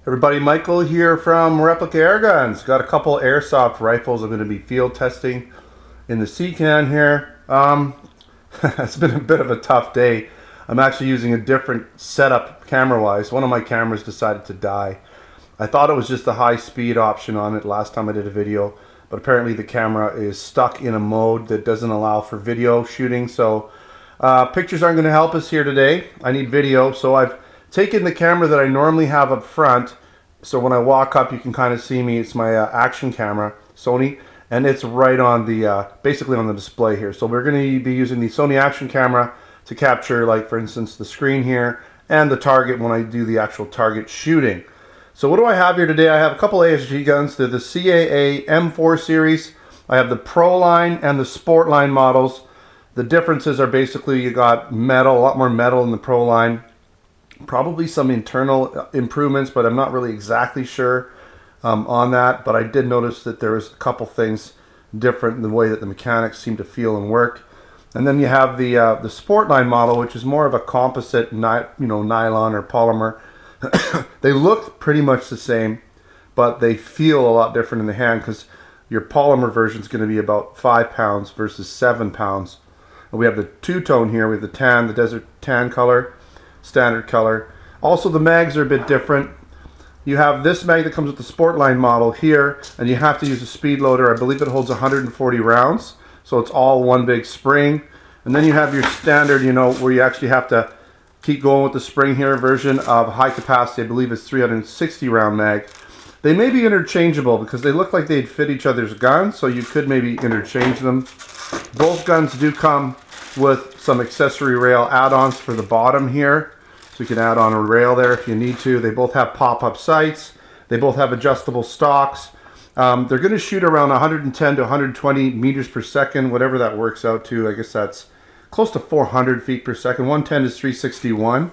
Everybody, Michael here from Replica Airguns. Got a couple airsoft rifles I'm going to be field testing in the CCAN here. It's been a bit of a tough day. I'm actually using a different setup camera-wise. One of my cameras decided to die. I thought it was just the high speed option on it last time I did a video, but apparently the camera is stuck in a mode that doesn't allow for video shooting. So pictures aren't going to help us here today. I need video, so I've taken the camera that I normally have up front, so when I walk up you can kind of see me. It's my action camera, Sony, and it's right on the basically on the display here. So we're going to be using the Sony action camera to capture, like for instance, the screen here and the target when I do the actual target shooting. So what do I have here today? I have a couple ASG guns. They're the CAA M4 series. I have the Proline and the Sportline models. The differences are basically you got metal, a lot more metal in the Proline. Probably some internal improvements, but I'm not really exactly sure on that. But I did notice that there was a couple things different in the way that the mechanics seem to feel and work. And then you have the Sportline model, which is more of a composite, nylon or polymer. They look pretty much the same, but they feel a lot different in the hand because your polymer version is going to be about 5 pounds versus 7 pounds. And we have the two-tone here. We have the tan, the desert tan color, standard color. Also the mags are a bit different. You have this mag that comes with the Sportline model here, and you have to use a speed loader. I believe it holds 140 rounds, so it's all one big spring. And then you have your standard, where you actually have to keep going with the spring here version of high capacity. I believe it's 360 round mag. They may be interchangeable because they look like they'd fit each other's guns, so you could maybe interchange them. Both guns do come with some accessory rail add-ons for the bottom here, so you can add on a rail there if you need to. They both have pop-up sights. They both have adjustable stocks. They're going to shoot around 110 to 120 meters per second, whatever that works out to. I guess that's close to 400 feet per second. 110 is 361.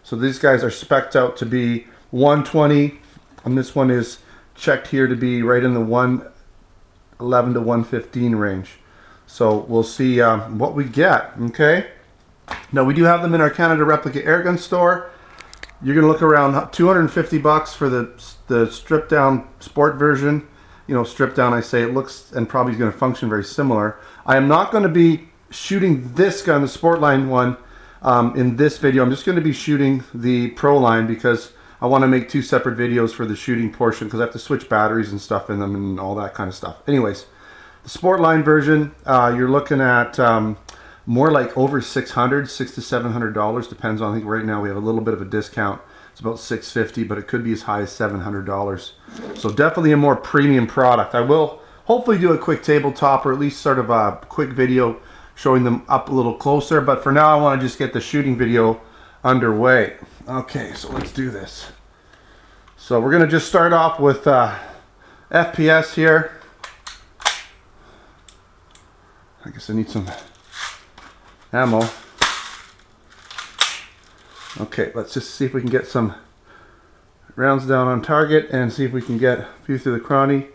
So these guys are spec'd out to be 120, and this one is checked here to be right in the 111 to 115 range. So we'll see what we get, okay? Now we do have them in our Canada Replica Airgun store. You're going to look around $250 for the stripped down sport version. Stripped down, I say, it looks and probably is going to function very similar. I am not going to be shooting this gun, the Sportline one, in this video. I'm just going to be shooting the Proline because I want to make two separate videos for the shooting portion because I have to switch batteries and stuff in them and all that kind of stuff. Anyways, the Sportline version, you're looking at more like over $600 to $700, depends on. I think right now we have a little bit of a discount. It's about $650, but it could be as high as $700. So definitely a more premium product. I will hopefully do a quick tabletop or at least sort of a quick video showing them up a little closer. But for now, I want to just get the shooting video underway. Okay, so let's do this. So we're going to just start off with FPS here. I guess I need some ammo. Okay, let's just see if we can get some rounds down on target and see if we can get a few through the Chrony.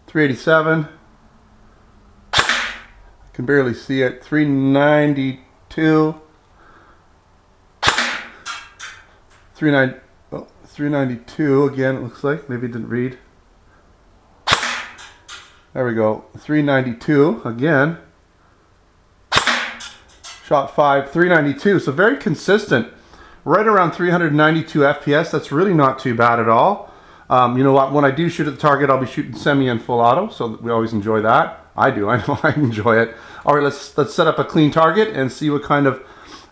387. I can barely see it. 392. 392 again, it looks like. Maybe it didn't read. There we go. 392 again. Shot 5, 392. So very consistent. Right around 392 FPS. That's really not too bad at all. You know what? When I do shoot at the target, I'll be shooting semi and full auto. So we always enjoy that. I do. I know I enjoy it. All right, let's set up a clean target and see what kind of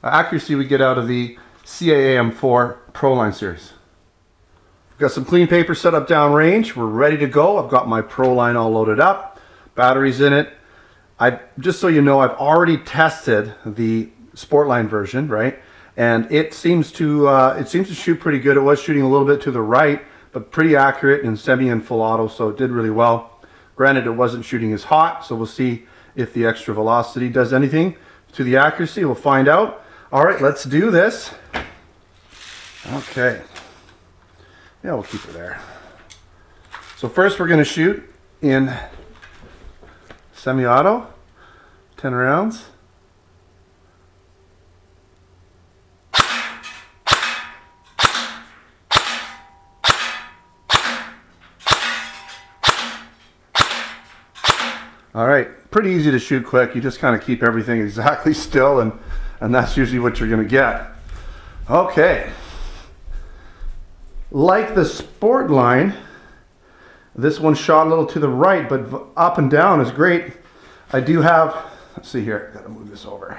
accuracy we get out of the CAA M4 Proline series. We've got some clean paper set up downrange. We're ready to go. I've got my Proline all loaded up. Batteries in it. Just so you know, I've already tested the Sportline version, right? And it seems to shoot pretty good. It was shooting a little bit to the right, but pretty accurate in semi and full auto, so it did really well. Granted, it wasn't shooting as hot, so we'll see if the extra velocity does anything to the accuracy. We'll find out. All right, let's do this. Okay. Yeah, we'll keep it there. So first we're going to shoot in semi-auto, 10 rounds. All right, pretty easy to shoot quick. You just kind of keep everything exactly still, and that's usually what you're going to get. Okay. Like the Sportline, this one shot a little to the right, but up and down is great. I do have, let's see here, got to move this over.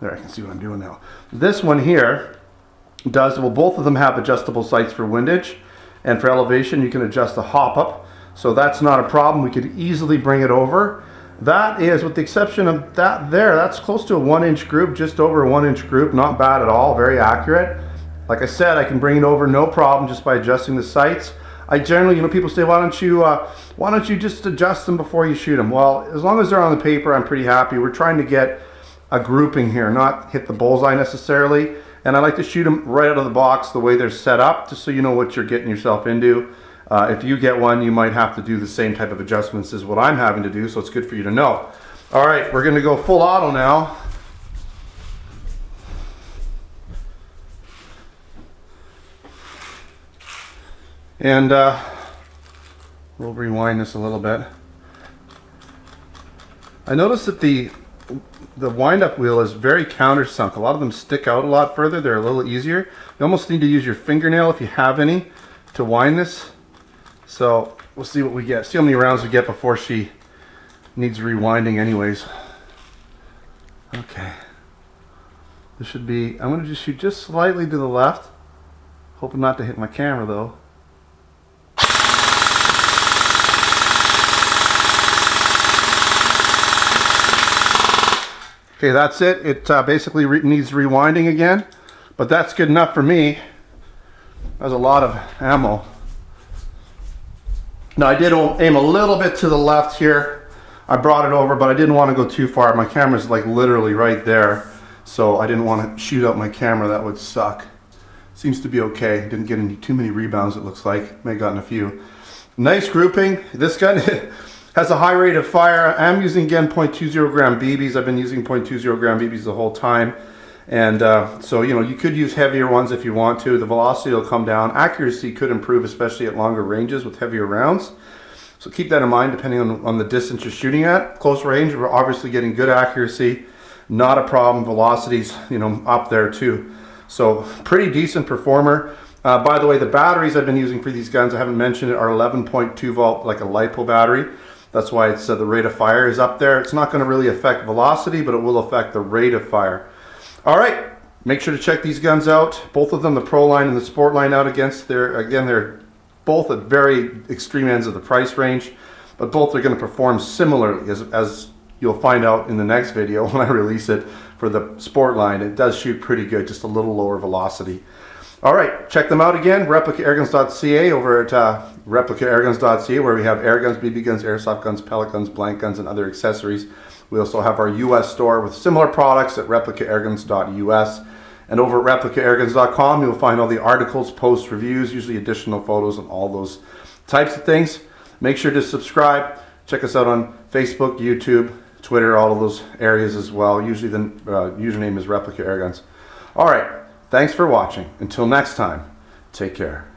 There, I can see what I'm doing now. This one here does, well, both of them have adjustable sights for windage, and for elevation you can adjust the hop up. So that's not a problem. We could easily bring it over. That is, with the exception of that there, that's close to a 1-inch group, just over a 1-inch group. Not bad at all, very accurate. Like I said, I can bring it over no problem just by adjusting the sights. I generally, people say, why don't you just adjust them before you shoot them? Well, as long as they're on the paper, I'm pretty happy. We're trying to get a grouping here, not hit the bullseye necessarily. And I like to shoot them right out of the box the way they're set up, just so you know what you're getting yourself into. If you get one, you might have to do the same type of adjustments as what I'm having to do, so it's good for you to know. All right, we're gonna go full auto now. And we'll rewind this a little bit. I noticed that the wind-up wheel is very countersunk. A lot of them stick out a lot further. They're a little easier. You almost need to use your fingernail, if you have any, to wind this. So we'll see what we get. See how many rounds we get before she needs rewinding anyways. Okay. This should be, I'm going to just shoot just slightly to the left. Hoping not to hit my camera though. Okay, that's it. It basically needs rewinding again, but that's good enough for me. That's a lot of ammo. Now I did aim a little bit to the left here. I brought it over, but I didn't want to go too far. My camera's like literally right there, so I didn't want to shoot out my camera. That would suck. Seems to be okay. Didn't get too many rebounds, it looks like. May have gotten a few. Nice grouping. This gun has a high rate of fire. I'm using, again, 0.20 gram BBs. I've been using 0.20 gram BBs the whole time. And so, you could use heavier ones if you want to. The velocity will come down. Accuracy could improve, especially at longer ranges with heavier rounds. So keep that in mind depending on the distance you're shooting at. Close range, we're obviously getting good accuracy. Not a problem. Velocity's, up there too. So pretty decent performer. By the way, the batteries I've been using for these guns, I haven't mentioned it, are 11.2 volt, like a LiPo battery. That's why it's the rate of fire is up there. It's not going to really affect velocity, but it will affect the rate of fire. All right, make sure to check these guns out. Both of them, the Proline and the Sportline, out against they're both at very extreme ends of the price range, but both are going to perform similarly, as you'll find out in the next video when I release it for the Sportline. It does shoot pretty good, just a little lower velocity. All right, check them out again, replicaAirguns.ca, over at replicaAirguns.ca, where we have air guns, BB guns, airsoft guns, pellet guns, blank guns, and other accessories. We also have our US store with similar products at replicaAirguns.us. And over at replicaAirguns.com, you'll find all the articles, posts, reviews, usually additional photos, and all those types of things. Make sure to subscribe. Check us out on Facebook, YouTube, Twitter, all of those areas as well. Usually the username is Replica Airguns. All right. Thanks for watching. Until next time, take care.